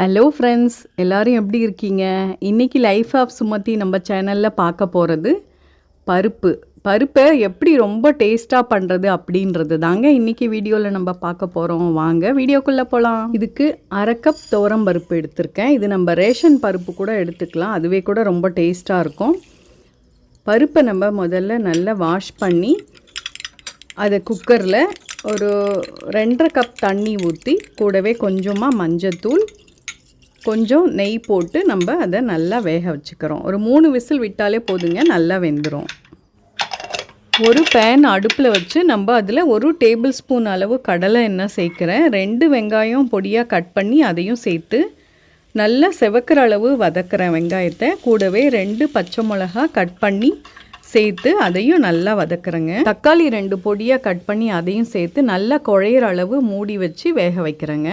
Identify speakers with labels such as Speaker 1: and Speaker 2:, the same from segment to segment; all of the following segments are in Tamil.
Speaker 1: ஹலோ ஃப்ரெண்ட்ஸ், எல்லோரும் எப்படி இருக்கீங்க? இன்றைக்கி லைஃப் ஆஃப் சுமதி நம்ம சேனலில் பார்க்க போகிறது பருப்பை எப்படி ரொம்ப டேஸ்ட்டாக பண்ணுறது அப்படின்றது தாங்க இன்றைக்கி வீடியோவில் நம்ம பார்க்க போகிறோம். வாங்க வீடியோக்குள்ளே போகலாம். இதுக்கு 1/2 கப் துவரம் பருப்பு எடுத்திருக்கேன். இது நம்ம ரேஷன் பருப்பு கூட எடுத்துக்கலாம், அதுவே கூட ரொம்ப டேஸ்ட்டாக இருக்கும். பருப்பை நம்ம முதல்ல நல்லா வாஷ் பண்ணி அதை குக்கரில் ஒரு 2.5 கப் தண்ணி ஊற்றி கூடவே கொஞ்சமாக மஞ்சத்தூள், கொஞ்சம் நெய் போட்டு நம்ம அதை நல்லா வேக வச்சுக்கிறோம். ஒரு 3 விசில் விட்டாலே போதுங்க, நல்லா வெந்துடும். ஒரு பேன் அடுப்பில் வச்சு நம்ம அதில் 1 டேபிள் ஸ்பூன் அளவு கடலை எண்ணெய் சேர்க்குறேன். 2 வெங்காயம் பொடியாக கட் பண்ணி அதையும் சேர்த்து நல்லா செவக்கிற அளவு வதக்குறேன் வெங்காயத்தை. கூடவே 2 பச்சை மிளகா கட் பண்ணி சேர்த்து அதையும் நல்லா வதக்குறேங்க. தக்காளி 2 பொடியாக கட் பண்ணி அதையும் சேர்த்து நல்லா குழையிற அளவு மூடி வச்சு வேக வைக்கிறேங்க.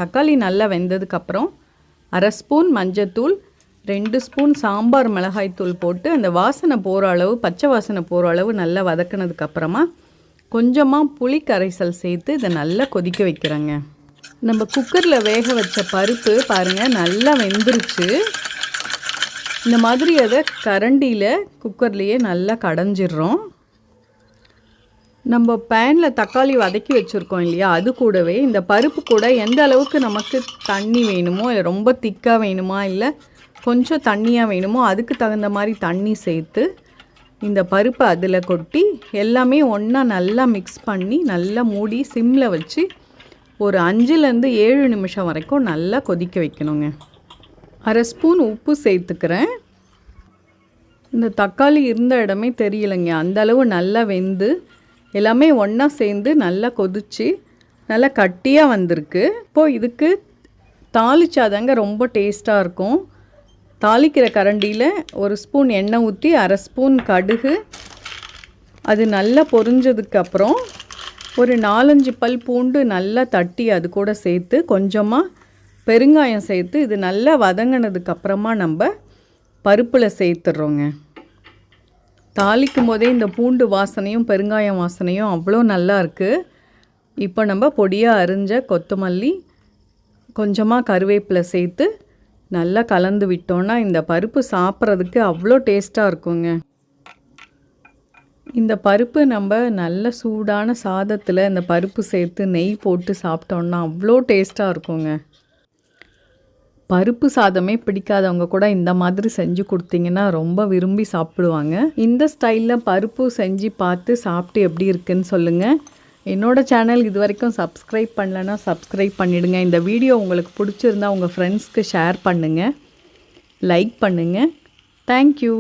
Speaker 1: தக்காளி நல்லா வெந்ததுக்கப்புறம் 1/2 ஸ்பூன் மஞ்சத்தூள், 2 ஸ்பூன் சாம்பார் மிளகாய்த்தூள் போட்டு அந்த வாசனை போகிற அளவு, பச்சை வாசனை போகிற அளவு நல்லா வதக்கினதுக்கப்புறமா கொஞ்சமாக புளி கரைசல் சேர்த்து இதை நல்லா கொதிக்க வைக்கிறேங்க. நம்ம குக்கரில் வேக வச்ச பருப்பு பாருங்கள் நல்லா வெந்துருச்சு. இந்த மாதிரி அதை கரண்டியில் குக்கர்லேயே நல்லா கடைஞ்சிடுறோம். நம்ம பேனில் தக்காளி வதக்கி வச்சுருக்கோம் இல்லையா, அது கூடவே இந்த பருப்பு கூட எந்த அளவுக்கு நமக்கு தண்ணி வேணுமோ, இல்லை ரொம்ப திக்காக வேணுமா இல்லை கொஞ்சம் தண்ணியாக வேணுமோ அதுக்கு தகுந்த மாதிரி தண்ணி சேர்த்து இந்த பருப்பை அதில் கொட்டி எல்லாமே ஒன்றா நல்லா மிக்ஸ் பண்ணி நல்லா மூடி சிம்மில் வச்சு ஒரு 5லேருந்து 7 நிமிஷம் வரைக்கும் நல்லா கொதிக்க வைக்கணுங்க. 1/2 ஸ்பூன் உப்பு சேர்த்துக்கிறேன். இந்த தக்காளி இருந்த இடமே தெரியலைங்க, அந்தளவு நல்லா வெந்து எல்லாமே ஒன்றா சேர்ந்து நல்லா கொதித்து நல்லா கட்டியாக வந்திருக்கு. இப்போது இதுக்கு தாளிச்சாதாங்க ரொம்ப டேஸ்ட்டாக இருக்கும். தாளிக்கிற கரண்டியில் 1 ஸ்பூன் எண்ணெய் ஊற்றி 1/2 ஸ்பூன் கடுகு, அது நல்லா பொரிஞ்சதுக்கப்புறம் ஒரு 4-5 பல் பூண்டு நல்லா தட்டி அது கூட சேர்த்து கொஞ்சமாக பெருங்காயம் சேர்த்து இது நல்லா வதங்கினதுக்கப்புறமா நம்ம பருப்பில் சேர்த்துடுறோங்க. தாளிக்கும் போதே இந்த பூண்டு வாசனையும் பெருங்காயம் வாசனையும் அவ்வளோ நல்லா இருக்குது. இப்போ நம்ம பொடியாக அரிஞ்ச கொத்தமல்லி, கொஞ்சமாக கருவேப்பிலை சேர்த்து நல்லா கலந்து விட்டோன்னா இந்த பருப்பு சாப்பிட்றதுக்கு அவ்வளோ டேஸ்ட்டாக இருக்குங்க. இந்த பருப்பு நம்ம நல்ல சூடான சாதத்தில் இந்த பருப்பு சேர்த்து நெய் போட்டு சாப்பிட்டோன்னா அவ்வளோ டேஸ்ட்டாக இருக்குங்க. பருப்பு சாதமே பிடிக்காதவங்க கூட இந்த மாதிரி செஞ்சு கொடுத்தீங்கன்னா ரொம்ப விரும்பி சாப்பிடுவாங்க. இந்த ஸ்டைலில் பருப்பு செஞ்சு பார்த்து சாப்பிட்டு எப்படி இருக்குன்னு சொல்லுங்கள். என்னோடய சேனல் இது வரைக்கும் சப்ஸ்கிரைப் பண்ணலைன்னா சப்ஸ்கிரைப் பண்ணிவிடுங்க. இந்த வீடியோ உங்களுக்கு பிடிச்சிருந்தா உங்கள் ஃப்ரெண்ட்ஸ்க்கு ஷேர் பண்ணுங்கள், லைக் பண்ணுங்கள். தேங்க்யூ.